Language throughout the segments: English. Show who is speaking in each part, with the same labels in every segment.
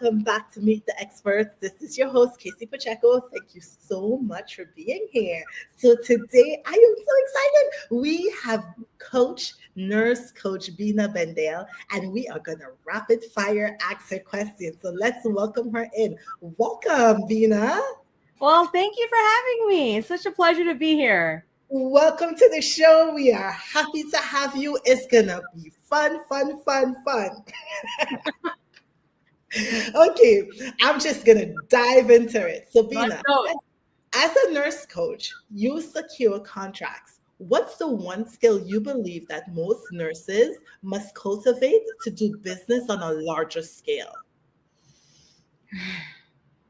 Speaker 1: welcome back to Meet the Experts. This is your host, Kasey Pacheco. Thank you so much for being here. So today, I am so excited. We have nurse coach Bina Bendale, and we are going to rapid fire ask her questions. So let's welcome her in. Welcome, Bina.
Speaker 2: Well, thank you for having me. It's such a pleasure to be here.
Speaker 1: Welcome to the show. We are happy to have you. It's going to be fun. Okay, I'm just going to dive into it. So,
Speaker 2: Let's
Speaker 1: Bina,
Speaker 2: go.
Speaker 1: as a nurse coach, you secure contracts. What's the one skill you believe that most nurses must cultivate to do business on a larger scale?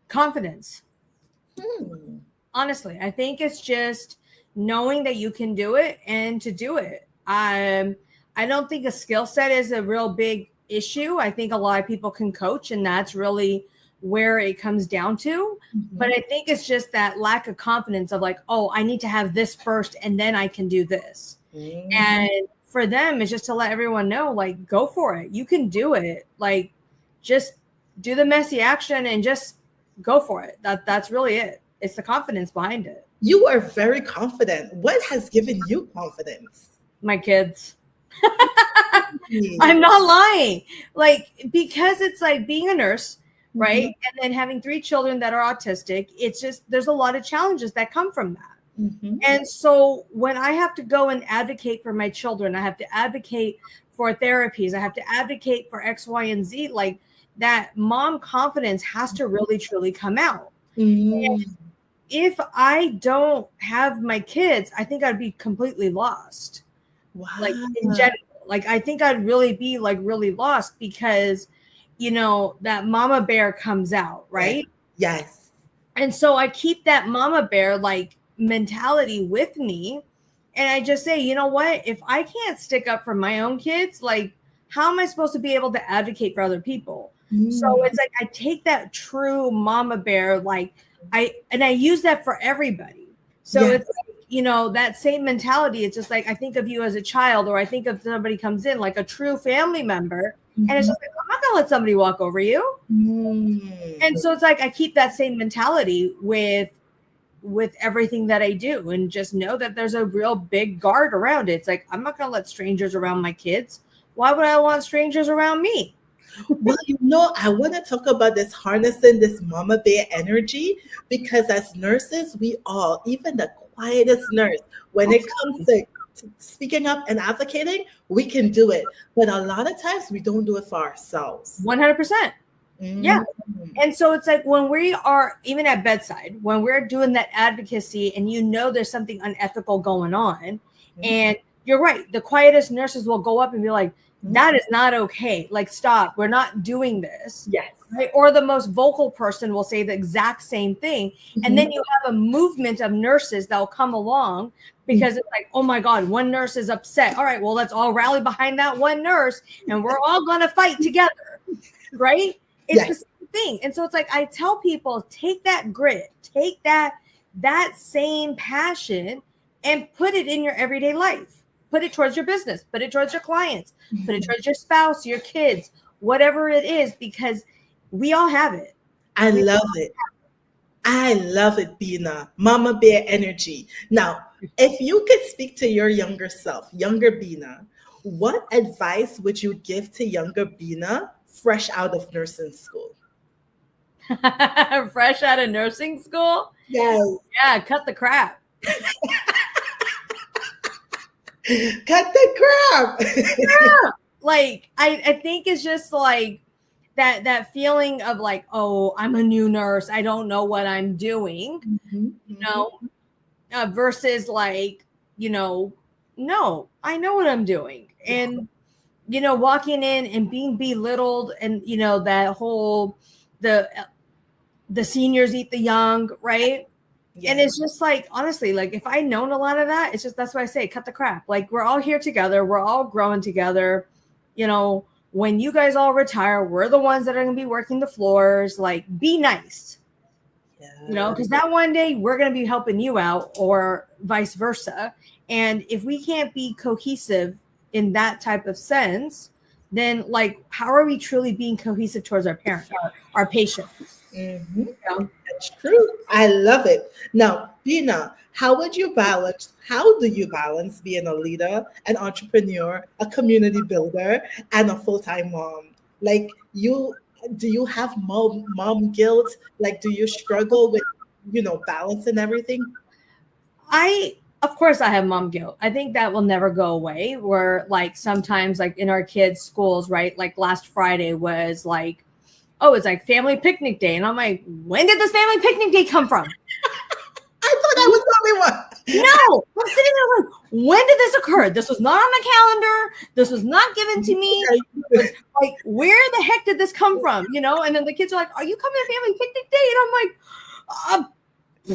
Speaker 2: Confidence. Honestly, I think it's just knowing that you can do it and to do it. I don't think a skill set is a real big issue. I think a lot of people can coach, and that's really where it comes down to. But I think it's just that lack of confidence of like, oh, I need to have this first and then I can do this. And for them, it's just to let everyone know, like, go for it. You can do it. Like, just do the messy action and just go for it. That's really it. It's the confidence behind it.
Speaker 1: You are very confident. What has given you confidence?
Speaker 2: My kids. I'm not lying. Like, because it's like being a nurse, right? And then having 3 children that are autistic, it's just, there's a lot of challenges that come from that. And so when I have to go and advocate for my children, I have to advocate for therapies, I have to advocate for X, Y, and Z, like that mom confidence has to really, truly come out. And if I don't have my kids, I think I'd be completely lost.
Speaker 1: Wow.
Speaker 2: Like in general, like I think I'd really be like really lost because, you know, that mama bear comes out, right?
Speaker 1: Yes.
Speaker 2: And so I keep that mama bear like mentality with me. And I just say, you know what, if I can't stick up for my own kids, like how am I supposed to be able to advocate for other people? So it's like I take that true mama bear, like I use that for everybody. So it's like, you know, that same mentality. It's just like I think of you as a child, or I think of somebody comes in like a true family member, and it's just like I'm not gonna let somebody walk over you. And so it's like I keep that same mentality with everything that I do, and just know that there's a real big guard around it. It's like I'm not gonna let strangers around my kids. Why would I want strangers around me?
Speaker 1: Well, you know, I want to talk about this harnessing this mama bear energy, because as nurses, we all, even the quietest nurse, when it comes to speaking up and advocating, we can do it. But a lot of times we don't do it for ourselves.
Speaker 2: 100%. Yeah. And so it's like when we are even at bedside, when we're doing that advocacy and you know there's something unethical going on, and you're right, the quietest nurses will go up and be like, that is not okay. Like, stop. We're not doing this.
Speaker 1: Yes.
Speaker 2: Right? Or the most vocal person will say the exact same thing. And then you have a movement of nurses that will come along because it's like, oh my God, one nurse is upset. All right, well, let's all rally behind that one nurse and we're all going to fight together. Right? It's the same thing. And so it's like, I tell people, take that grit, take that same passion and put it in your everyday life. Put it towards your business, put it towards your clients, put it towards your spouse, your kids, whatever it is, because we all have it.
Speaker 1: I love it, Bina. Mama bear energy. Now, if you could speak to your younger self, younger Bina, what advice would you give to younger Bina fresh out of nursing school?
Speaker 2: Fresh out of nursing school?
Speaker 1: Yes.
Speaker 2: Yeah, cut the crap.
Speaker 1: Cut the crap.
Speaker 2: Yeah. Like I think it's just like that feeling of like, oh, I'm a new nurse, I don't know what I'm doing, you know, versus like, you know, no, I know what I'm doing. And you know, walking in and being belittled, and you know, that whole the seniors eat the young, right? And it's just like, honestly, like if I'd known a lot of that, it's just, that's why I say cut the crap. Like we're all here together, we're all growing together. You know, when you guys all retire, we're the ones that are going to be working the floors. Like, be nice. You know, because that one day we're going to be helping you out, or vice versa. And if we can't be cohesive in that type of sense, then like, how are we truly being cohesive towards our parent, our patient?
Speaker 1: Mm-hmm.
Speaker 2: You
Speaker 1: That's true. I love it. Now, Bina, how do you balance being a leader, an entrepreneur, a community builder, and a full-time mom? Like do you have mom guilt? Like, do you struggle with, balancing everything?
Speaker 2: Of course I have mom guilt. I think that will never go away. Where like sometimes like in our kids' schools, right? Like last Friday was like, oh, it's like family picnic day. And I'm like, when did this family picnic day come from?
Speaker 1: I thought I was the only one.
Speaker 2: No, I'm sitting there like, when did this occur? This was not on the calendar. This was not given to me. It was like, where the heck did this come from? And then the kids are like, are you coming to family picnic day? And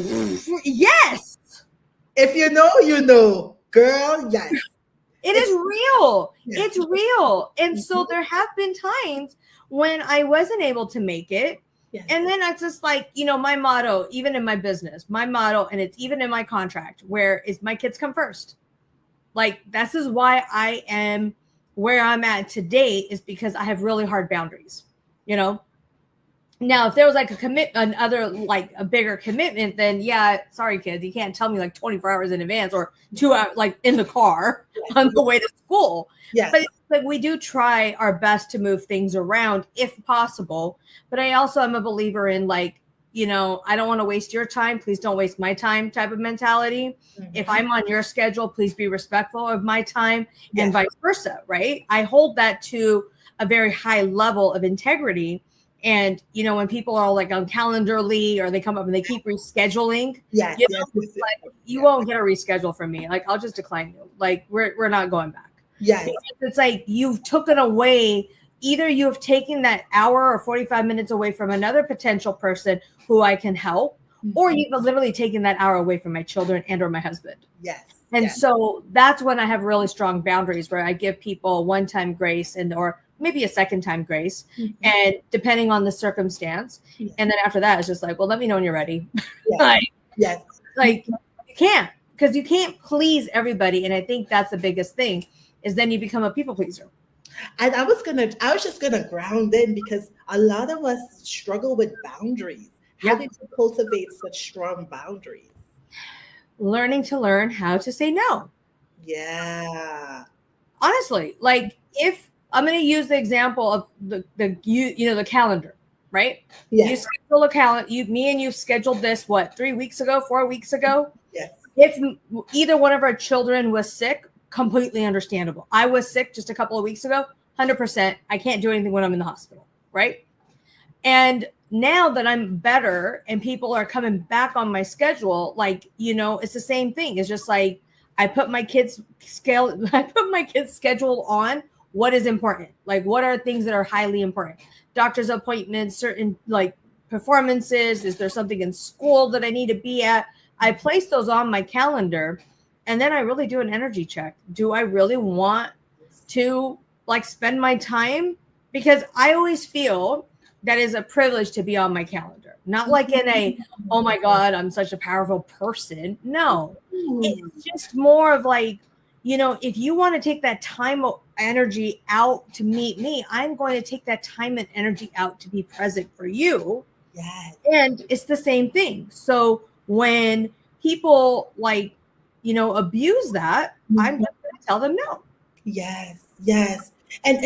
Speaker 2: I'm like, yes.
Speaker 1: If you know, you know, girl. Yes,
Speaker 2: it is real.
Speaker 1: Yes.
Speaker 2: It's real. And so there have been times when I wasn't able to make it. Yes. And then I just like, my motto, even in my business, and it's even in my contract, where is my kids come first. Like, this is why I am where I'm at today, is because I have really hard boundaries, Now, if there was like a bigger commitment, then yeah, sorry, kids, you can't tell me like 24 hours in advance or 2 hours, like in the car on the way to school.
Speaker 1: Yes.
Speaker 2: But we do try our best to move things around if possible. But I also am a believer in like, I don't want to waste your time. Please don't waste my time type of mentality. Mm-hmm. If I'm on your schedule, please be respectful of my time, and vice versa, right? I hold that to a very high level of integrity. And, when people are like on Calendarly, or they come up and they keep rescheduling, you won't get a reschedule from me. Like, I'll just decline you. Like, we're not going back.
Speaker 1: Yes.
Speaker 2: Because it's like you've taken away, either you have taken that hour or 45 minutes away from another potential person who I can help, mm-hmm. or you've literally taken that hour away from my children and or my husband.
Speaker 1: Yes.
Speaker 2: And so that's when I have really strong boundaries, where I give people one-time grace or maybe a second time grace, mm-hmm. and depending on the circumstance. Yeah. And then after that, it's just like, well, let me know when you're ready.
Speaker 1: Yeah.
Speaker 2: Like you can't, because you can't please everybody. And I think that's the biggest thing, is then you become a people pleaser.
Speaker 1: And I was just gonna ground in, because a lot of us struggle with boundaries. How did you cultivate such strong boundaries?
Speaker 2: Learning how to say no.
Speaker 1: Yeah.
Speaker 2: Honestly, like, if I'm going to use the example of the calendar, right?
Speaker 1: Yes.
Speaker 2: You schedule a calendar. Me and you scheduled this 3 weeks ago, 4 weeks ago.
Speaker 1: Yes.
Speaker 2: If either one of our children was sick, completely understandable. I was sick just a couple of weeks ago, 100%. I can't do anything when I'm in the hospital, right? And now that I'm better and people are coming back on my schedule, like, it's the same thing. It's just like I put my kids' schedule on what is important. Like, what are things that are highly important? Doctor's appointments, certain like performances. Is there something in school that I need to be at? I place those on my calendar, and then I really do an energy check. Do I really want to like spend my time? Because I always feel that is a privilege to be on my calendar. Not like in a, oh my God, I'm such a powerful person. No, it's just more of like, if you want to take that time or energy out to meet me, I'm going to take that time and energy out to be present for you.
Speaker 1: Yes.
Speaker 2: And it's the same thing. So when people like, abuse that, mm-hmm. I'm just going to tell them no.
Speaker 1: Yes. And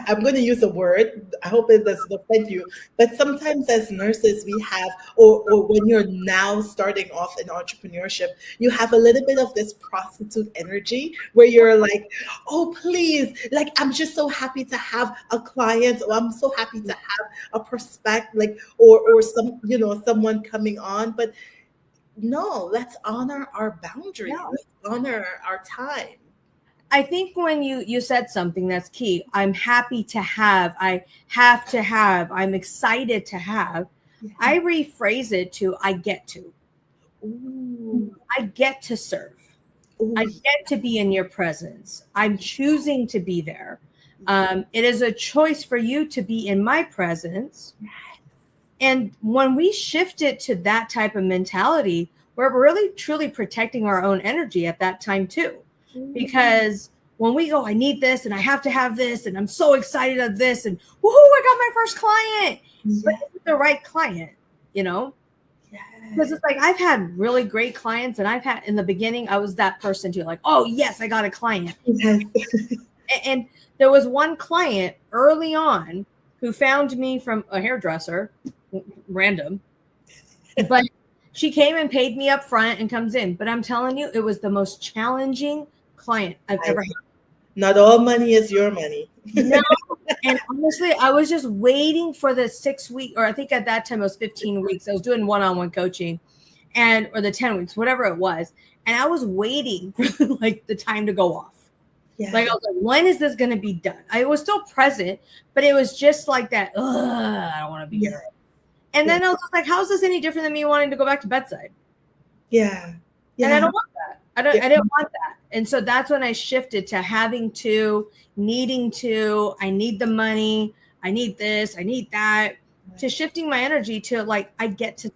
Speaker 1: I'm going to use a word. I hope it doesn't offend you. But sometimes as nurses, we have, or when you're now starting off in entrepreneurship, you have a little bit of this prostitute energy where you're like, oh, please, like, I'm just so happy to have a client, or I'm so happy to have a prospect, like, or some, someone coming on. But no, let's honor our boundaries. Yeah. Let's honor our time.
Speaker 2: I think when you said something that's key, I'm happy to have, I have to have, I'm excited to have, I rephrase it to, I get to. Ooh. I get to serve. Ooh. I get to be in your presence. I'm choosing to be there. It is a choice for you to be in my presence. And when we shift it to that type of mentality, we're really truly protecting our own energy at that time too. Because when we go, I need this and I have to have this and I'm so excited of this and woohoo, I got my first client. Yeah. But it's the right client, you know? Because it's like I've had really great clients, and I've had in the beginning, I was that person too, like, oh yes, I got a client. Yes. And there was one client early on who found me from a hairdresser, random, but she came and paid me up front and comes in. But I'm telling you, it was the most challenging client I've ever had.
Speaker 1: Not all money is your money.
Speaker 2: No. And honestly, I was just waiting for the 6 week, or I think at that time it was 15 weeks. I was doing one-on-one coaching or the 10 weeks, whatever it was. And I was waiting for like the time to go off. Yeah. Like I was like, when is this going to be done? I was still present, but it was just like that. I don't want to be here. And then I was like, how is this any different than me wanting to go back to bedside?
Speaker 1: Yeah.
Speaker 2: And I don't want that. I didn't want that. And so that's when I shifted to needing to, I need the money, I need this, I need that, to shifting my energy to like, I get to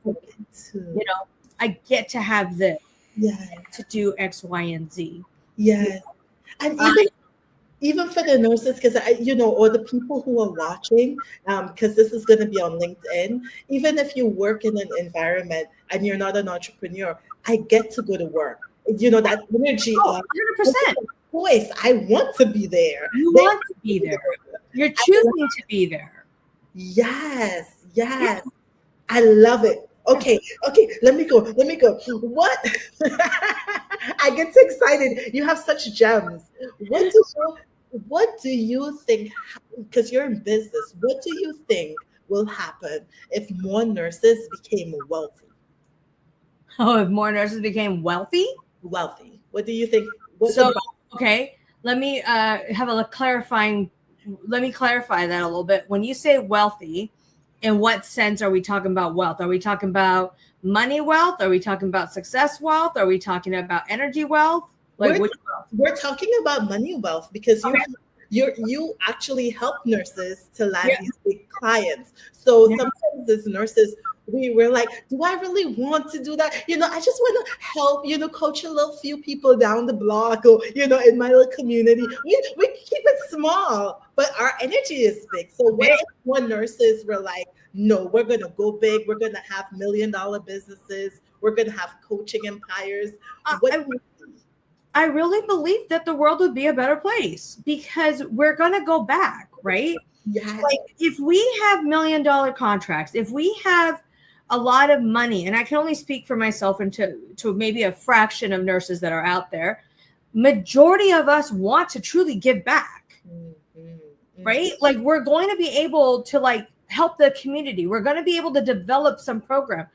Speaker 2: have this, to do X, Y, and Z.
Speaker 1: Yes. And even for the nurses, because or the people who are watching, because this is going to be on LinkedIn, even if you work in an environment and you're not an entrepreneur, I get to go to work. That energy.
Speaker 2: 100%.
Speaker 1: Voice. I want to be there.
Speaker 2: You want to be there. You're choosing to be there.
Speaker 1: Yes. I love it. Okay. Let me go. What? I get so excited. You have such gems. What do you think? Because you're in business. What do you think will happen if more nurses became wealthy?
Speaker 2: Oh, if more nurses became wealthy?
Speaker 1: Wealthy. What do you think?
Speaker 2: Okay, let me let me clarify that a little bit. When you say wealthy, in what sense are we talking about wealth? Are we talking about money wealth? Are we talking about success wealth? Are we talking about energy wealth?
Speaker 1: Which wealth? We're talking about money wealth because you actually help nurses to land these big clients. So sometimes as nurses, we're like, do I really want to do that? I just want to help, coach a little few people down the block or, in my little community. We keep it small, but our energy is big. So what if more nurses were like, no, we're going to go big. We're going to have $1 million businesses. We're going to have coaching empires.
Speaker 2: I really believe that the world would be a better place because we're going to go back, right?
Speaker 1: Yeah.
Speaker 2: Like if we have $1 million contracts, if we have a lot of money, and I can only speak for myself and to maybe a fraction of nurses that are out there, majority of us want to truly give back, right? Like we're going to be able to like help the community. We're going to be able to develop some program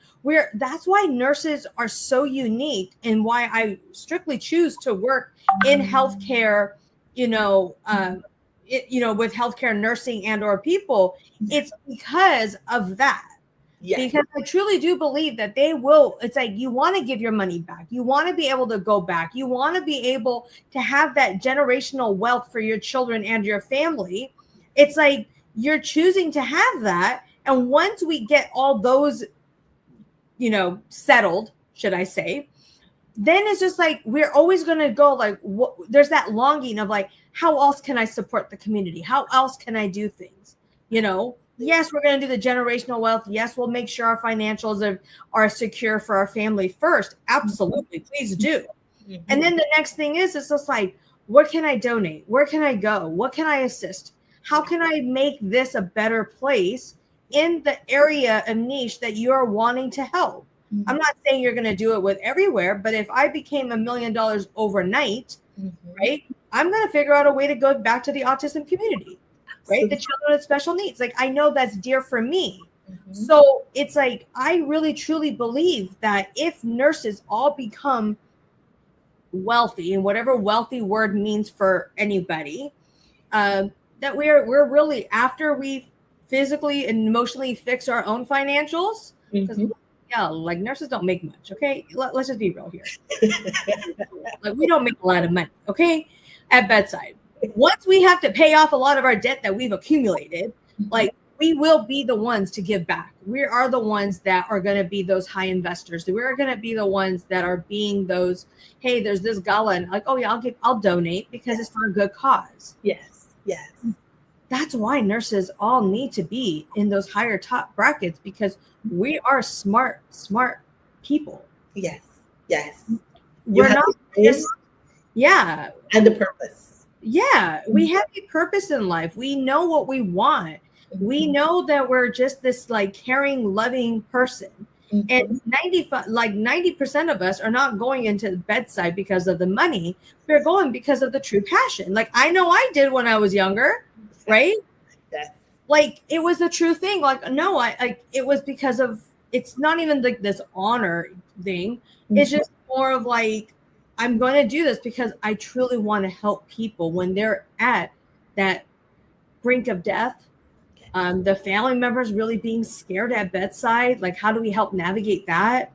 Speaker 2: that's why nurses are so unique and why I strictly choose to work in healthcare, with healthcare nursing and or people. It's because of that. Yes. Because I truly do believe that it's like you want to give your money back. You want to be able to go back. You want to be able to have that generational wealth for your children and your family. It's like you're choosing to have that. And once we get all those, settled, should I say, then it's just like, we're always going to go like, there's that longing of like, how else can I support the community? How else can I do things? Yes, we're going to do the generational wealth. Yes, we'll make sure our financials are secure for our family first. Absolutely. Please do. Mm-hmm. And then the next thing is, it's just like, what can I donate? Where can I go? What can I assist? How can I make this a better place in the area of niche that you're wanting to help? Mm-hmm. I'm not saying you're going to do it with everywhere, but if I became $1 million overnight, right, I'm going to figure out a way to go back to the autism community. Right? The children with special needs. Like, I know that's dear for me. Mm-hmm. So it's like, I really, truly believe that if nurses all become wealthy, and whatever wealthy word means for anybody, that we're really, after we physically and emotionally fix our own financials, like nurses don't make much. Okay. Let's just be real here. Like we don't make a lot of money. Okay. At bedside. Once we have to pay off a lot of our debt that we've accumulated, like we will be the ones to give back. We are the ones that are going to be those high investors. We're going to be the ones that are being those, hey, there's this gala and like, oh yeah, I'll donate because it's for a good cause.
Speaker 1: Yes.
Speaker 2: That's why nurses all need to be in those higher top brackets, because we are smart people.
Speaker 1: Yes.
Speaker 2: We're not just,
Speaker 1: and the purpose.
Speaker 2: Yeah, we have a purpose in life. We know what we want. We know that we're just this like caring, loving person. And 90% of us are not going into the bedside because of the money. We're going because of the true passion. Like I know I did when I was younger, right?
Speaker 1: Yes.
Speaker 2: Like it was the true thing. Like no, it was because of, it's not even like this honor thing. It's just more of like, I'm going to do this because I truly want to help people when they're at that brink of death. The family members really being scared at bedside. Like, how do we help navigate that?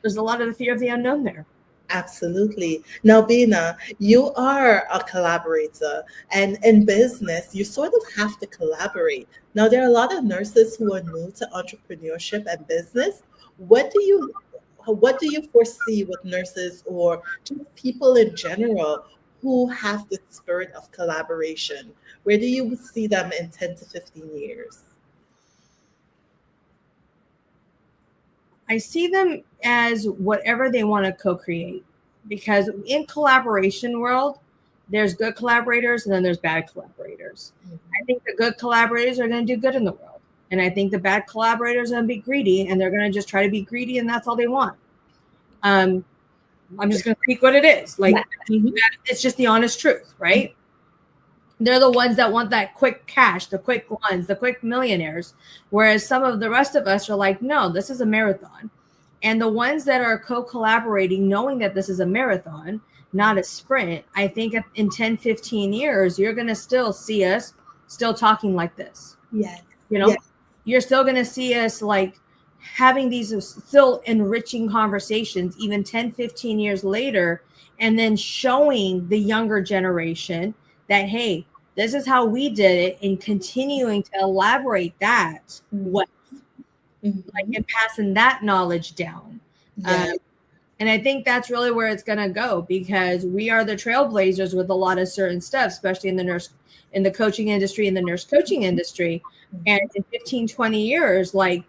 Speaker 2: There's a lot of the fear of the unknown there.
Speaker 1: Absolutely. Now, Bina, you are a collaborator, and in business, you sort of have to collaborate. Now, there are a lot of nurses who are new to entrepreneurship and business. What do you foresee with nurses or just people in general who have the spirit of collaboration? Where do you see them in 10 to 15 years?
Speaker 2: I see them as whatever they want to co-create, because in collaboration world, there's good collaborators and then there's bad collaborators. I think the good collaborators are going to do good in the world. And I think the bad collaborators are going to be greedy, and they're going to just try to be greedy, and that's all they want. I'm just going to speak what it is. Like, it's just the honest truth, right? They're the ones that want that quick cash, the quick ones, the quick millionaires. Whereas some of the rest of us are like, no, this is a marathon. And the ones that are co-collaborating, knowing that this is a marathon, not a sprint, I think in 10, 15 years, you're going to still see us still talking like this.
Speaker 1: Yes.
Speaker 2: You're still going to see us like having these still enriching conversations, even 10, 15 years later, and then showing the younger generation that, hey, this is how we did it, and continuing to elaborate that wealth, like, and passing that knowledge down. And I think that's really where it's going to go, because we are the trailblazers with a lot of certain stuff, especially in the coaching industry, in the nurse coaching industry. And in 15, 20 years, like,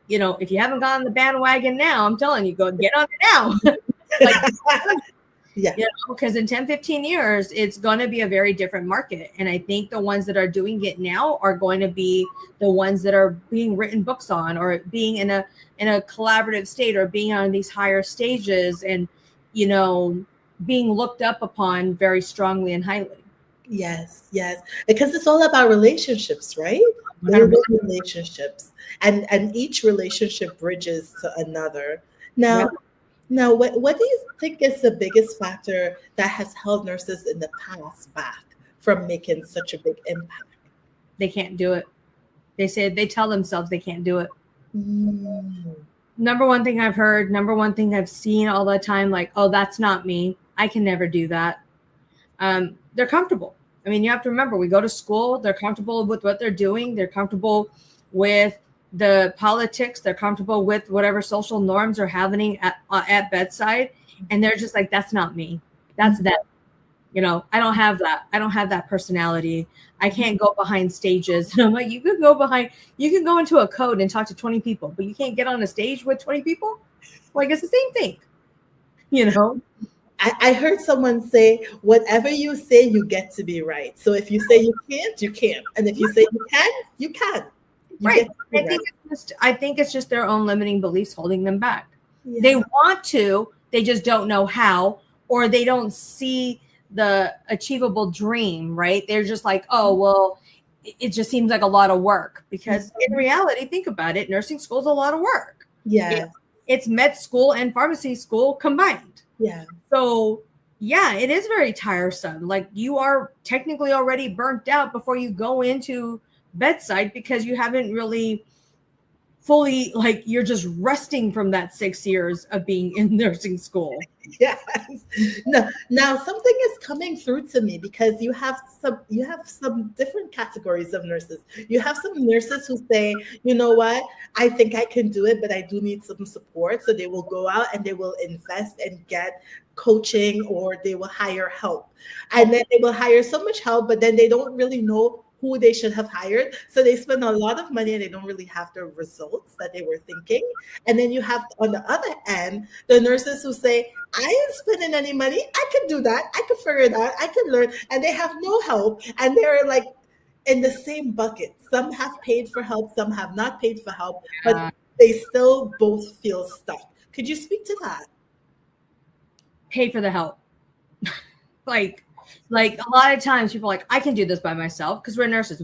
Speaker 2: if you haven't gotten the bandwagon now, I'm telling you, go get on it now. Because in 10, 15 years, it's going to be a very different market. And I think the ones that are doing it now are going to be the ones that are being written books on, or being in a collaborative state, or being on these higher stages, and, being looked up upon very strongly and highly.
Speaker 1: Yes. Because it's all about relationships, right? Relationships. And each relationship bridges to another. Now, what do you think is the biggest factor that has held nurses in the past back from making such a big impact?
Speaker 2: They can't do it. They tell themselves they can't do it. Number one thing I've heard, number one thing I've seen all the time, like, oh, that's not me. I can never do that. They're comfortable. I mean, you have to remember, we go to school. They're comfortable with what they're doing. They're comfortable with the politics. They're comfortable with whatever social norms are happening at bedside. And they're just like, that's not me. That's them. I don't have that. I don't have that personality. I can't go behind stages. And I'm like, you can go into a code and talk to 20 people, but you can't get on a stage with 20 people. Like, it's the same thing,
Speaker 1: I heard someone say, whatever you say, you get to be right. So if you say you can't, you can't. And if you say you can, you can.
Speaker 2: Right. I think it's just their own limiting beliefs holding them back. Yeah. They want to, they just don't know how, or they don't see the achievable dream, right? They're just like, oh, well, it just seems like a lot of work, because in reality, think about it, nursing school is a lot of work.
Speaker 1: Yeah.
Speaker 2: It's med school and pharmacy school combined.
Speaker 1: Yeah.
Speaker 2: So yeah, it is very tiresome. Like, you are technically already burnt out before you go into bedside, because you haven't really fully, like you're just resting from that 6 years of being in nursing school.
Speaker 1: Yes. No, now something is coming through to me because you have some different categories of nurses. You have some nurses who say, you know what, I think I can do it, but I do need some support. So they will go out and they will invest and get coaching, or they will hire help. And then they will hire so much help, but then they don't really know who they should have hired. So they spend a lot of money and they don't really have the results that they were thinking. And then you have, on the other end, the nurses who say, I ain't spending any money. I could do that. I could figure it out. I could learn. And they have no help. And they're like in the same bucket. Some have paid for help, some have not paid for help, but they still both feel stuck. Could you speak to that?
Speaker 2: Pay for the help. like a lot of times people are like, I can do this by myself, because we're nurses.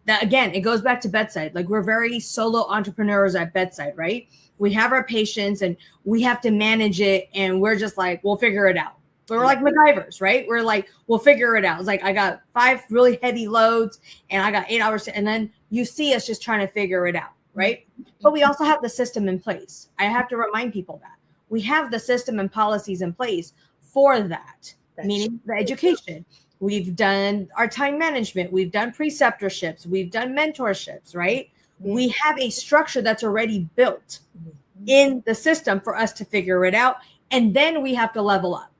Speaker 2: That again, it goes back to bedside. Like, we're very solo entrepreneurs at bedside, right? We have our patients and we have to manage it, and we're just like, we'll figure it out. We're like MacGyvers, right? We're like, we'll figure it out. It's like, I got 5 really heavy loads and I got 8 hours and then you see us just trying to figure it out, right? But we also have the system in place. I have to remind people that we have the system and policies in place for that. Meaning the education. We've done our time management. We've done preceptorships. We've done mentorships, right? We have a structure that's already built in the system for us to figure it out. And then we have to level up.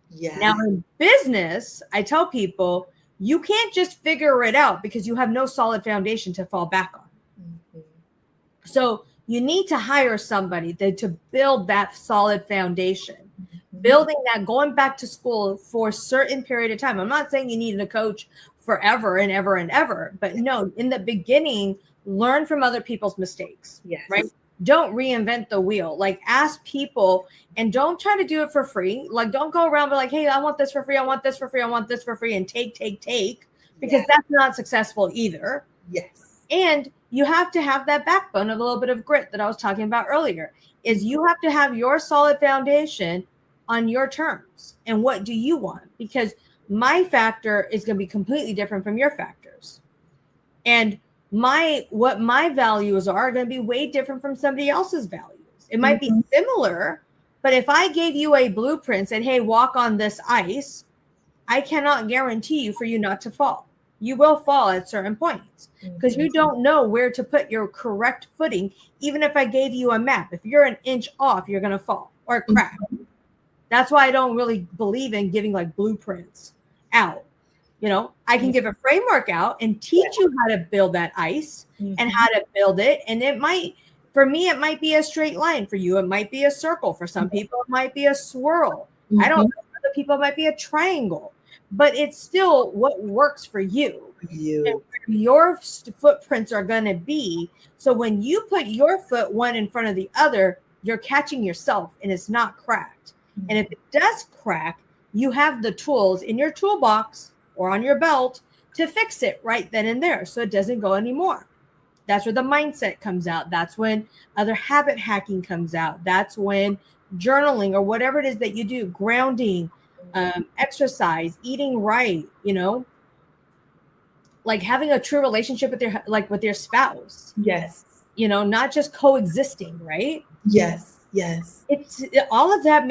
Speaker 2: Yeah. Now in business, I tell people, you can't just figure it out because you have no solid foundation to fall back on. So you need to hire somebody to build that solid foundation. Building that, going back to school for a certain period of time. I'm not saying you need a coach forever and ever and ever, but no, in the beginning, learn from other people's mistakes, right? Don't reinvent the wheel. Like, ask people, and don't try to do it for free. Like, don't go around be like, hey, I want this for free. I want this for free. I want this for free, and take, because that's not successful either. Yes. And you have to have that backbone of a little bit of grit that I was talking about earlier, is you have to have your solid foundation on your terms. And what do you want? Because my factor is going to be completely different from your factors. And what my values are going to be way different from somebody else's values. It might be similar, but if I gave you a blueprint, said, hey, walk on this ice, I cannot guarantee you for you not to fall. You will fall at certain points because you don't know where to put your correct footing. Even if I gave you a map, if you're an inch off, you're going to fall or crack. That's why I don't really believe in giving like blueprints out. You know, I can give a framework out and teach you how to build that ice and how to build it. And for me, it might be a straight line. For you, it might be a circle. For some people, it might be a swirl. I don't know. For other people, it might be a triangle. But it's still what works for you. And where your footprints are going to be. So when you put your foot one in front of the other, you're catching yourself and it's not cracked. And if it does crack, you have the tools in your toolbox or on your belt to fix it right then and there so it doesn't go anymore. That's where the mindset comes out. That's when other habit hacking comes out. That's when journaling or whatever it is that you do, grounding, exercise, eating right, you know, like having a true relationship with your spouse. Yes. You know, not just coexisting, right? Yes. Yes. All of that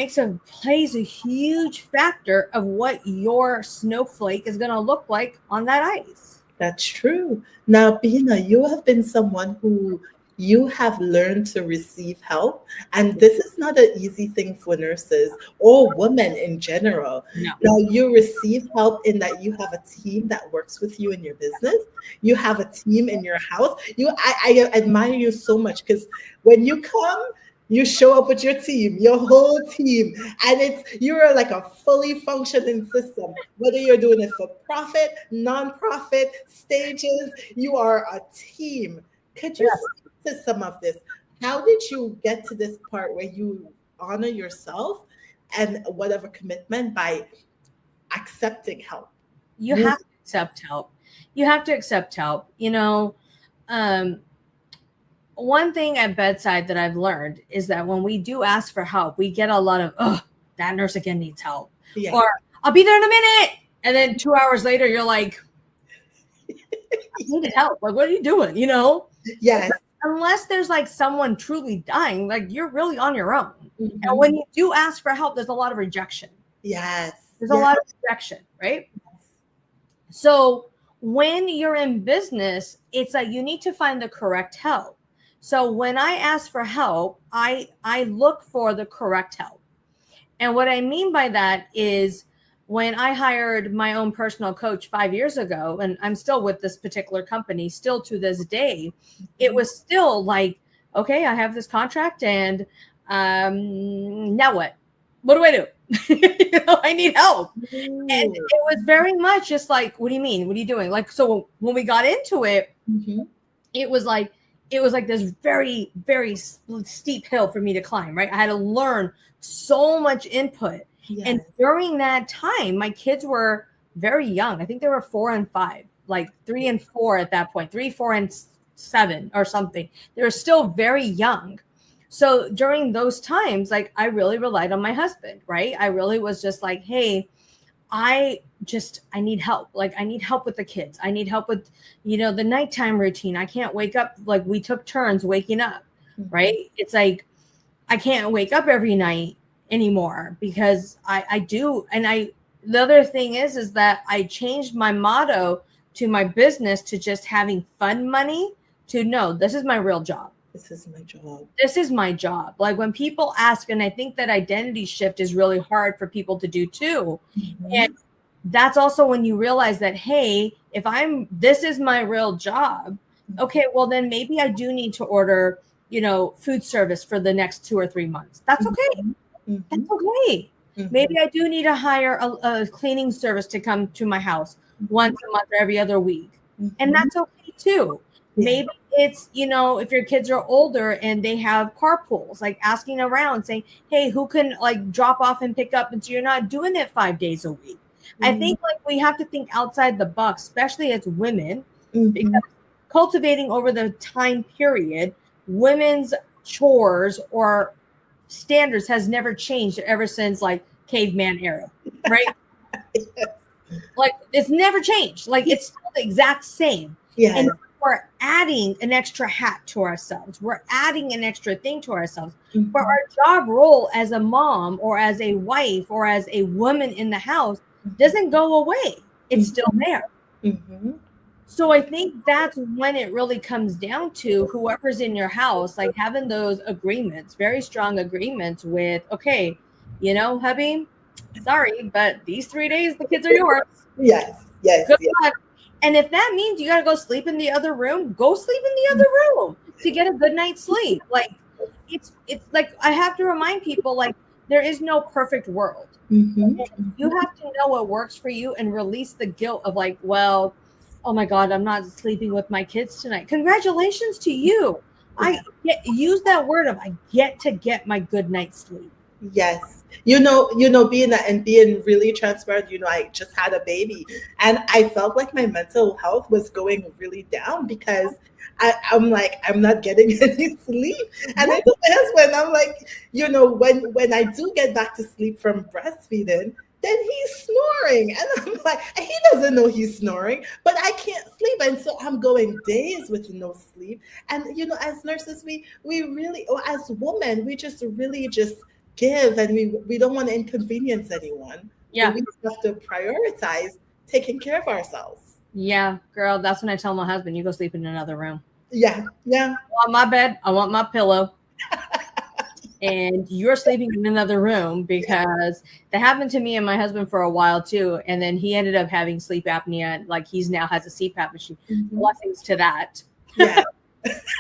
Speaker 2: plays a huge factor of what your snowflake is going to look like on that ice.
Speaker 1: That's true. Now, Bina, you have been someone who you have learned to receive help. And this is not an easy thing for nurses or women in general. No. Now, you receive help in that you have a team that works with you in your business. You have a team in your house. I admire you so much because when you come, you show up with your team, your whole team, and you're like a fully functioning system. Whether you're doing it for profit, nonprofit, stages, you are a team. Could you speak to some of this? How did you get to this part where you honor yourself and whatever commitment by accepting help?
Speaker 2: You have to accept help. You have to accept help. You know, one thing at bedside that I've learned is that when we do ask for help, we get a lot of, oh, that nurse again needs help. Yeah. Or I'll be there in a minute. And then 2 hours later, you're like, I needed help. Like, what are you doing? You know? Yes. unless there's like someone truly dying, like you're really on your own. And when you do ask for help, there's a lot of rejection.
Speaker 1: Yes.
Speaker 2: There's a lot of rejection, right? So when you're in business, it's like you need to find the correct help. So when I ask for help, I look for the correct help. And what I mean by that is when I hired my own personal coach 5 years ago, and I'm still with this particular company, still to this day, it was still like, okay, I have this contract and now what? What do I do? I need help. And it was very much just like, what do you mean? What are you doing? Like, so when we got into it, it was like this very, very steep hill for me to climb, right? I had to learn so much input. Yes. And during that time, my kids were very young. I think they were 4 and 5, like 3 and 4 at that point, 3, 4, and 7 or something. They were still very young. So during those times, like I really relied on my husband, right? I really was just like, hey, I need help. Like I need help with the kids. I need help with, the nighttime routine. I can't wake up. Like we took turns waking up, right? It's like, I can't wake up every night anymore because I do. And the other thing is that I changed my motto to my business to just having fun money to no, this is my real job.
Speaker 1: This is my job.
Speaker 2: This is my job. Like when people ask, and I think that identity shift is really hard for people to do too. And that's also when you realize that, hey, this is my real job. Okay, well then maybe I do need to order, food service for the next 2 or 3 months. That's okay. That's okay. Maybe I do need to hire a cleaning service to come to my house once a month or every other week. And that's okay too. Maybe it's, if your kids are older and they have carpools, like asking around saying, hey, who can like drop off and pick up? And so you're not doing it 5 days a week. I think like we have to think outside the box, especially as women, because cultivating over the time period, women's chores or standards has never changed ever since like caveman era, right? Like it's never changed. Like it's still the exact same. Yeah. And we're adding an extra hat to ourselves. We're adding an extra thing to ourselves. But our job role as a mom or as a wife or as a woman in the house doesn't go away. It's still there. So I think that's when it really comes down to whoever's in your house, like having those agreements, very strong agreements with, okay, hubby, sorry, but these 3 days, the kids are yours.
Speaker 1: Yes.
Speaker 2: Good luck. And if that means you got to go sleep in the other room, go sleep in the other room to get a good night's sleep. Like it's like, I have to remind people, like, there is no perfect world. You have to know what works for you and release the guilt of like, well, oh my God, I'm not sleeping with my kids tonight. Congratulations to you. Use that word of I get to get my good night's sleep.
Speaker 1: Yes. Being really transparent, I just had a baby and I felt like my mental health was going really down because I'm like, I'm not getting any sleep. And I told my husband, I'm like, when I do get back to sleep from breastfeeding, then he's snoring. And I'm like, he doesn't know he's snoring, but I can't sleep. And so I'm going days with no sleep. And, as nurses, we really, or as women, we just really just give and we don't want to inconvenience anyone.
Speaker 2: Yeah.
Speaker 1: So we have to prioritize taking care of ourselves.
Speaker 2: Yeah, girl, that's when I tell my husband, you go sleep in another room.
Speaker 1: Yeah.
Speaker 2: I want my bed. I want my pillow. And you're sleeping in another room because that happened to me and my husband for a while too. And then he ended up having sleep apnea. Like he's now has a CPAP machine. Blessings to that.
Speaker 1: Yeah.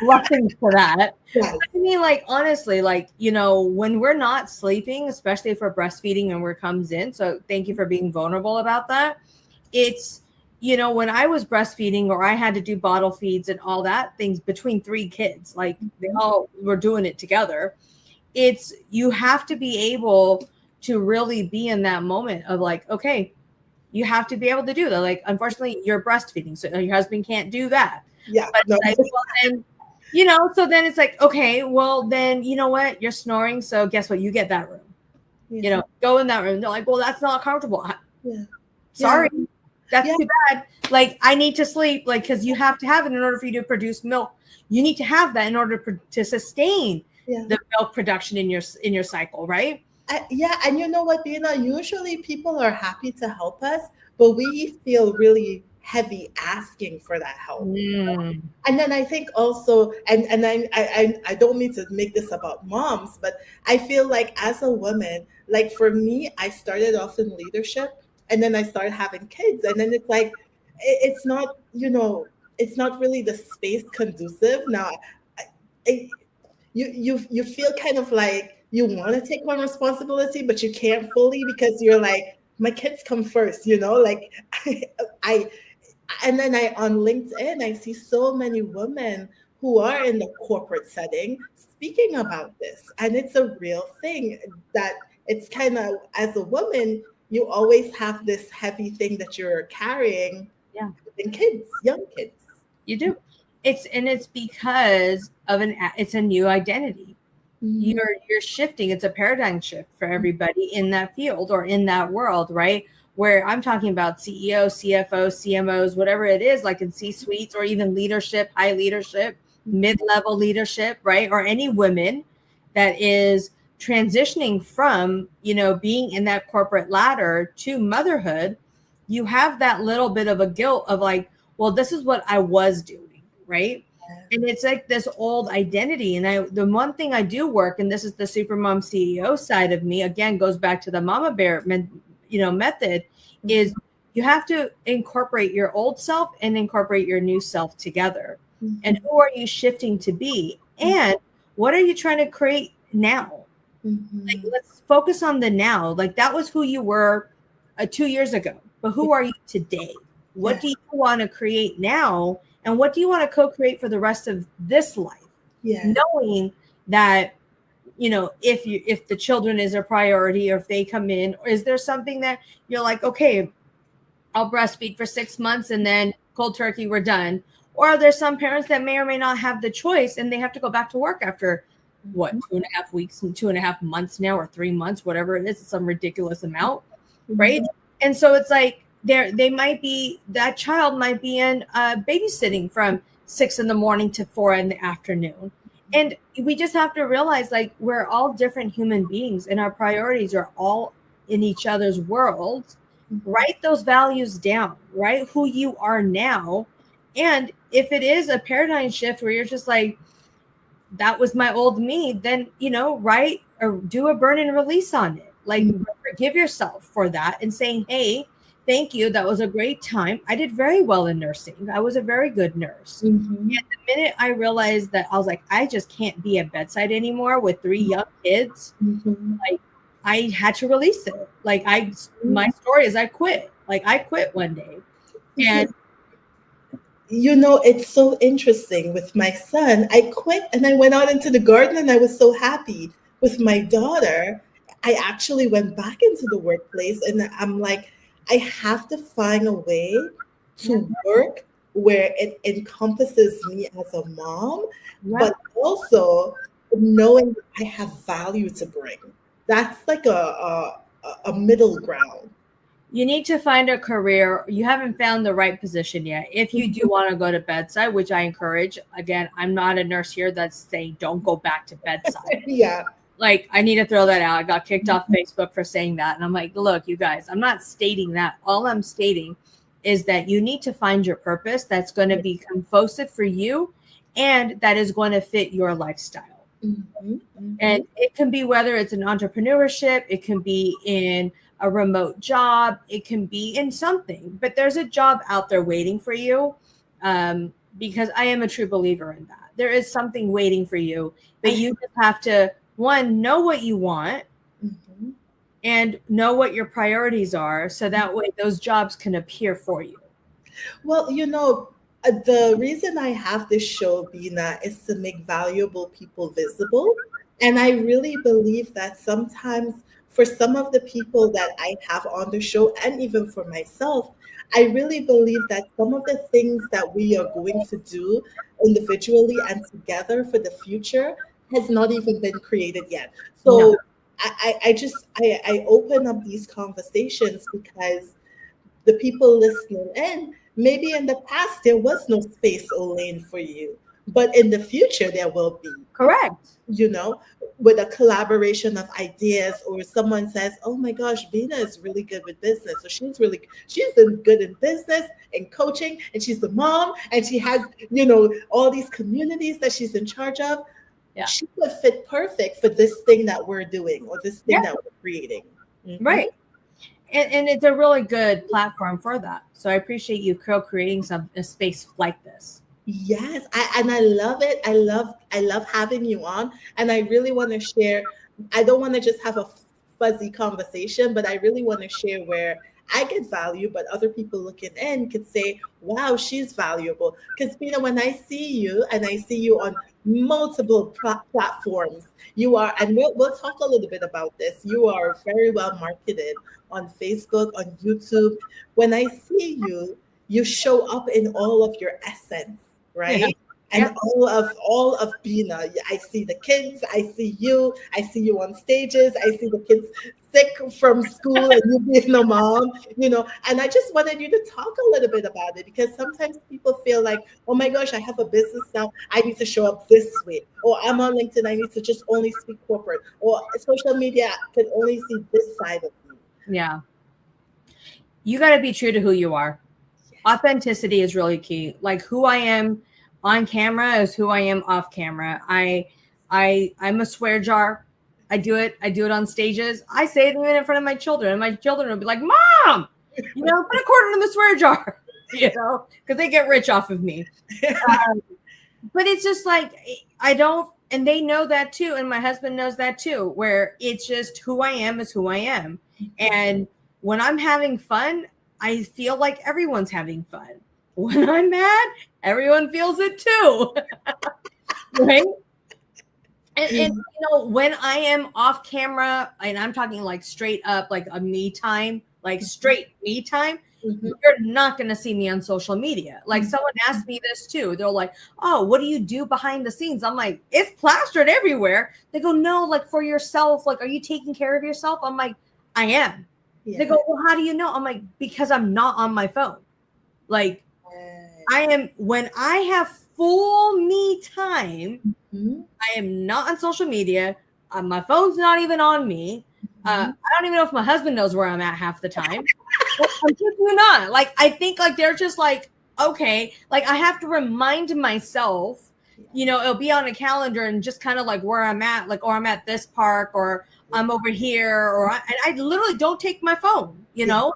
Speaker 2: Blessings to that.
Speaker 1: Yes.
Speaker 2: I mean, like, honestly, like, when we're not sleeping, especially if we're breastfeeding and where it comes in. So thank you for being vulnerable about that. It's, when I was breastfeeding or I had to do bottle feeds and all that things between 3 kids, like they all were doing it together. You have to be able to really be in that moment of like, okay, you have to be able to do that. Like, unfortunately, you're breastfeeding, so your husband can't do that.
Speaker 1: Yeah.
Speaker 2: But like, well, then, so then it's like, okay, well then, you know what? You're snoring. So guess what? You get that room, go in that room. They're like, well, that's not comfortable.
Speaker 1: Yeah.
Speaker 2: Sorry. That's
Speaker 1: Yeah.
Speaker 2: too bad. Like, I need to sleep, like, because you have to have it in order for you to produce milk. You need to have that in order to sustain
Speaker 1: Yeah.
Speaker 2: the milk production in your cycle, right?
Speaker 1: Yeah, and you know what, Bina? Usually people are happy to help us, but we feel really heavy asking for that help.
Speaker 2: Mm,
Speaker 1: And then I think also, and I don't mean to make this about moms, but I feel like as a woman, like for me, I started off in leadership, and then I started having kids, and then it's like it's not, it's not really the space conducive now. I, you feel kind of like you want to take on responsibility, but you can't fully because you're like, my kids come first, like I and then I on LinkedIn I see so many women who are in the corporate setting speaking about this, and it's a real thing that it's kind of, as a woman, you always have this heavy thing that you're carrying
Speaker 2: yeah,
Speaker 1: in kids, young kids.
Speaker 2: you do. It's because of it's a new identity.
Speaker 1: Mhm.
Speaker 2: You're shifting. It's a paradigm shift for everybody in that field or in that world, right? Where I'm talking about CEO, CFO, CMOs, whatever it is, like in C suites or even leadership, high leadership, mid-level leadership, right? Or any women that is transitioning from, being in that corporate ladder to motherhood. You have that little bit of a guilt of like, well, this is what I was doing, right? And it's like this old identity. And the one thing I do work, and this is the supermom CEO side of me, again, goes back to the mama bear, method, is you have to incorporate your old self and incorporate your new self together. And who are you shifting to be? And what are you trying to create now? Like,
Speaker 1: Mhm.
Speaker 2: let's focus on the now. Like, that was who you were 2 years ago, but who are you today? What
Speaker 1: Yeah,
Speaker 2: do you want to create now? And what do you want to co-create for the rest of this life?
Speaker 1: yeah.
Speaker 2: Knowing that, if the children is a priority, or if they come in, or is there something that you're like, okay, I'll breastfeed for 6 months and then cold turkey, we're done. Or are there some parents that may or may not have the choice and they have to go back to work after what, 2.5 weeks and 2.5 months now, or 3 months, whatever it is, it's some ridiculous amount, right?
Speaker 1: Mhm.
Speaker 2: And so it's like that child might be in babysitting from 6 in the morning to 4 in the afternoon. And we just have to realize, like, we're all different human beings and our priorities are all in each other's worlds. Write those values down, write who you are now. And if it is a paradigm shift where you're just like, that was my old me, then, write or do a burn and release on it. Like, forgive yourself for that and saying, hey, thank you. That was a great time. I did very well in nursing. I was a very good nurse.
Speaker 1: Mhm.
Speaker 2: And the minute I realized that, I was like, I just can't be at bedside anymore with 3 young kids.
Speaker 1: Mhm.
Speaker 2: Like, I had to release it. Like, my story is I quit. Like, I quit one day. And
Speaker 1: It's so interesting with my son. I quit and I went out into the garden and I was so happy. With my daughter, I actually went back into the workplace and I'm like, I have to find a way
Speaker 2: yeah,
Speaker 1: to work where it encompasses me as a mom,
Speaker 2: yeah.
Speaker 1: but also knowing that I have value to bring. That's like a middle ground.
Speaker 2: You need to find a career. You haven't found the right position yet. If you do want to go to bedside, which I encourage, again, I'm not a nurse here that's saying don't go back to bedside.
Speaker 1: Yeah.
Speaker 2: Like, I need to throw that out. I got kicked off Facebook for saying that. And I'm like, look, you guys, I'm not stating that. All I'm stating is that you need to find your purpose that's going to be conducive for you and that is going to fit your lifestyle.
Speaker 1: Mhm.
Speaker 2: And
Speaker 1: Mhm.
Speaker 2: it can be whether it's an entrepreneurship, it can be in a remote job, it can be in something, but there's a job out there waiting for you. Because I am a true believer in that. There is something waiting for you, but you just have to, one, know what you want
Speaker 1: Mhm.
Speaker 2: and know what your priorities are. So that way those jobs can appear for you.
Speaker 1: Well, the reason I have this show, Bina, is to make valuable people visible. And I really believe that sometimes for some of the people that I have on the show, and even for myself, I really believe that some of the things that we are going to do individually and together for the future has not even been created yet.
Speaker 2: No.
Speaker 1: So I open up these conversations because the people listening in, maybe in the past there was no space or lane for you, but in the future there will be.
Speaker 2: Correct.
Speaker 1: You know, with a collaboration of ideas, or someone says, oh my gosh, Bina is really good with business, so she's been good in business and coaching, and she's the mom, and she has, you know, all these communities that she's in charge of.
Speaker 2: Yeah.
Speaker 1: She would fit perfect for this thing that we're doing, or this thing that we're creating. Mm-hmm.
Speaker 2: Right. And it's a really good platform for that. So I appreciate you creating a space like this.
Speaker 1: Yes, I love it. I love having you on, and I really want to share. I don't want to just have a fuzzy conversation, but I really want to share where I get value, but other people looking in could say, "Wow, she's valuable." Because Pina, when I see you, and I see you on multiple platforms, you are, and we'll talk a little bit about this. You are very well marketed on Facebook, on YouTube. When I see you, you show up in all of your essence, right?
Speaker 2: Yeah.
Speaker 1: And
Speaker 2: Yeah.
Speaker 1: all of Bina. I see the kids, I see you on stages, I see the kids sick from school and you being a mom, you know. And I just wanted you to talk a little bit about it, because sometimes people feel like, oh my gosh, I have a business now, I need to show up this way, or I'm on LinkedIn, I need to just only speak corporate, or social media can only see this side of me.
Speaker 2: Yeah. You got to be true to who you are. Authenticity is really key. Like, who I am on camera is who I am off camera. I'm a swear jar. I do it on stages. I say it even in front of my children, and my children will be like, Mom, you know, put a quarter in the swear jar, you know, because they get rich off of me. But it's just like, I don't, and they know that too. And my husband knows that too, where it's just who I am is who I am. And when I'm having fun, I feel like everyone's having fun. When I'm mad, everyone feels it too. Right? And you know, when I am off camera, and I'm talking like straight up, like a me time, like straight me time, you're not going to see me on social media. Like, someone asked me this too. They're like, oh, what do you do behind the scenes? I'm like, it's plastered everywhere. They go, no, like for yourself, like, are you taking care of yourself? I'm like, I am. Yeah. They go, well, how do you know? I'm like, because I'm not on my phone. Like, I am, when I have full me time, I am not on social media. My phone's not even on me. I don't even know if my husband knows where I'm at half the time. I'm just not. Like, I think like they're just like, okay, like I have to remind myself, you know, it'll be on a calendar and just kind of like where I'm at, like, or I'm at this park, or I'm over here, or and I literally don't take my phone, you know?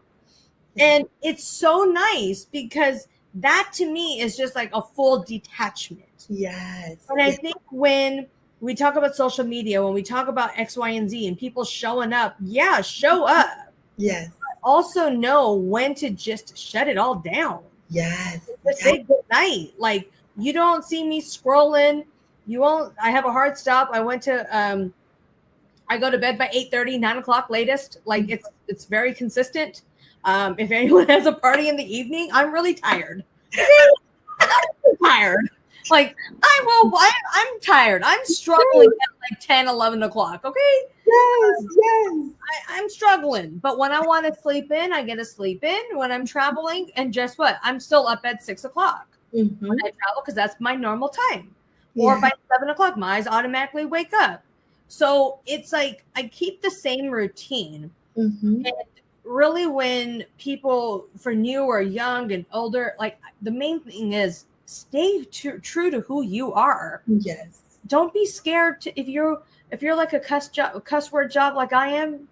Speaker 2: And it's so nice, because that to me is just like a full detachment.
Speaker 1: Yes.
Speaker 2: And I think when we talk about social media, when we talk about X, Y, and Z and people showing up, yeah, show up.
Speaker 1: Yes.
Speaker 2: But also know when to just shut it all down.
Speaker 1: Yes.
Speaker 2: Just say good night. Like, you don't see me scrolling. You won't. I have a hard stop. I went to I go to bed by 8:30, 9 o'clock latest. Like, it's very consistent. If anyone has a party in the evening, I'm really tired. I'm tired. Like, I'm tired. I'm struggling at like 10, 11 o'clock. Okay.
Speaker 1: Yes.
Speaker 2: I'm struggling. But when I want to sleep in, I get to sleep in when I'm traveling. And guess what? I'm still up at 6 o'clock when I travel, because that's my normal time. Or by 7 o'clock, my eyes automatically wake up. So it's like I keep the same routine. And really, when people, for new or young and older, like, the main thing is stay true to who you are.
Speaker 1: Yes.
Speaker 2: Don't be scared to, if you're like a cuss word job like I am,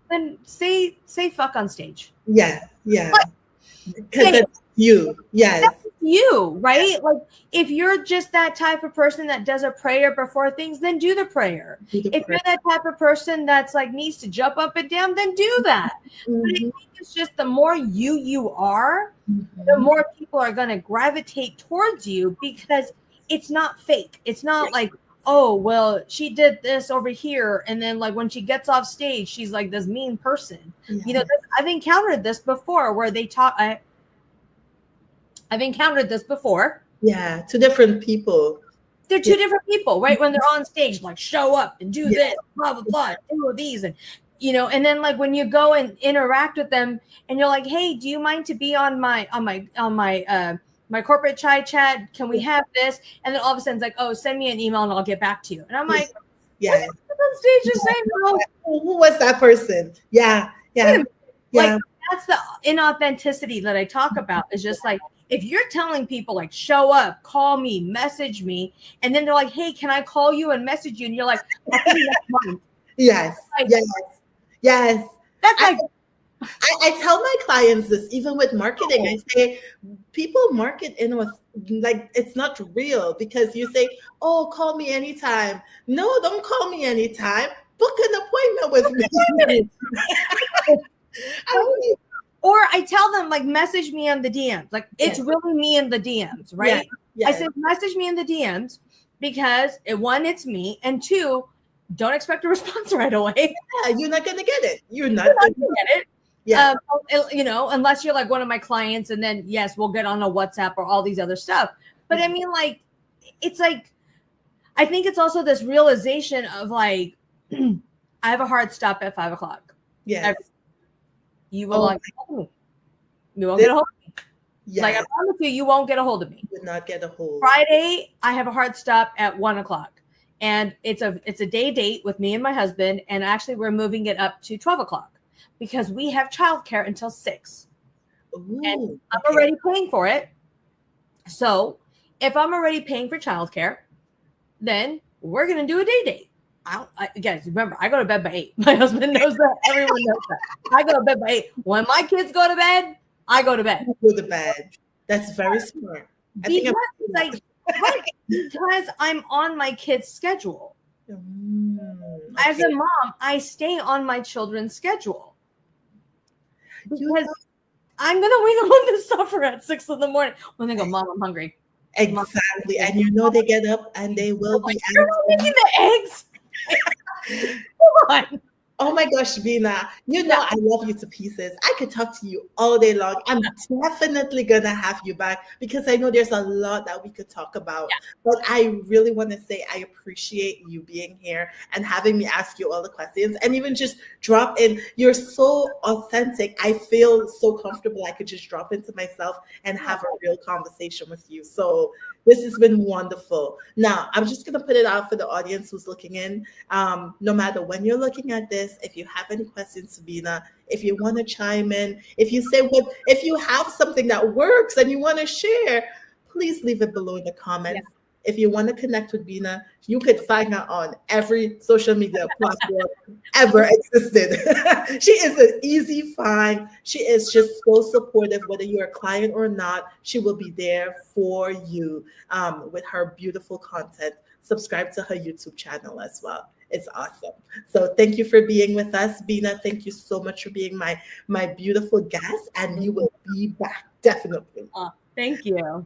Speaker 2: then say fuck on stage.
Speaker 1: Yeah. Because that's you. Yes.
Speaker 2: That's you, right? Yes. Like, if you're just that type of person that does a prayer before things, then do the prayer. If you're that type of person that's like needs to jump up and down, then do that. But I think it's just the more you are, the more people are going to gravitate towards you, because it's not fake. It's not like, oh, well, she did this over here, and then like when she gets off stage, she's like this mean person. You know, I've encountered this before, where they talk. I've encountered this before.
Speaker 1: Yeah, two different people.
Speaker 2: They're two different people, right? When they're on stage, like, show up and do this, blah, blah, blah, do these. And and then like when you go and interact with them and you're like, hey, do you mind to be on my my corporate chat? Can we have this? And then all of a sudden it's like, oh, send me an email and I'll get back to you. And I'm like,
Speaker 1: yeah.
Speaker 2: On stage just saying, no.
Speaker 1: Who was that person? Yeah.
Speaker 2: Like that's the inauthenticity that I talk about. Is just like, if you're telling people like, show up, call me, message me, and then they're like, hey, can I call you and message you? And you're like, next month.
Speaker 1: Yes.
Speaker 2: Like,
Speaker 1: yes.
Speaker 2: That's like,
Speaker 1: I tell my clients this, even with marketing. I say, people market in with like it's not real, because you say, oh, call me anytime. No, don't call me anytime. Book an appointment with me.
Speaker 2: Or I tell them like, message me on the DMs. Like it's really me in the DMs, right? I said, message me in the DMs because one, it's me, and two, don't expect a response right away.
Speaker 1: Yeah, you're not gonna get it. You're not gonna get it.
Speaker 2: Yeah. Unless you're like one of my clients, and then yes, we'll get on a WhatsApp or all these other stuff. But I mean, like, it's like, I think it's also this realization of like, I have a hard stop at 5:00.
Speaker 1: Yes.
Speaker 2: You will not get a hold of me. You won't get a hold of me. Yes. Like I promise you won't get a hold of me.
Speaker 1: You will not get a hold.
Speaker 2: Friday, I have a hard stop at 1:00. And it's a day date with me and my husband. And actually we're moving it up to 12:00 because we have childcare until 6.
Speaker 1: Ooh,
Speaker 2: and I'm already paying for it. So if I'm already paying for childcare, then we're going to do a day date. Guys, remember, I go to bed by 8. My husband knows that. Everyone knows that. I go to bed by 8. When my kids go to bed, I go to bed.
Speaker 1: You go to bed. That's very smart.
Speaker 2: Because I'm on my kids' schedule. Okay. As a mom, I stay on my children's schedule. Because I'm going to wake up on this suffer at 6 a.m. when they go, Mom, I'm hungry.
Speaker 1: Exactly. And they get up and they will be
Speaker 2: you're not making the eggs. Come on.
Speaker 1: Oh my gosh, Bina, I love you to pieces. I could talk to you all day long. I'm definitely going to have you back because I know there's a lot that we could talk about. Yeah. But I really want to say I appreciate you being here and having me ask you all the questions and even just drop in. You're so authentic. I feel so comfortable. I could just drop into myself and have a real conversation with you. So this has been wonderful. Now, I'm just going to put it out for the audience who's looking in. No matter when you're looking at this, if you have any questions, Sabina, if you want to chime in, if you have something that works and you want to share, please leave it below in the comments. Yeah. If you want to connect with Bina, you could find her on every social media platform ever existed. She is an easy find. She is just so supportive, whether you're a client or not. She will be there for you with her beautiful content. Subscribe to her YouTube channel as well. It's awesome. So thank you for being with us, Bina. Thank you so much for being my beautiful guest, and you will be back, definitely.
Speaker 2: Thank you.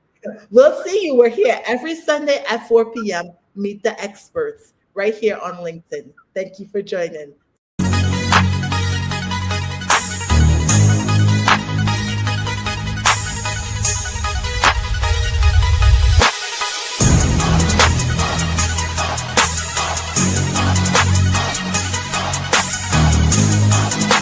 Speaker 1: We'll see you. We're here every Sunday at 4 p.m. Meet the experts right here on LinkedIn. Thank you for joining.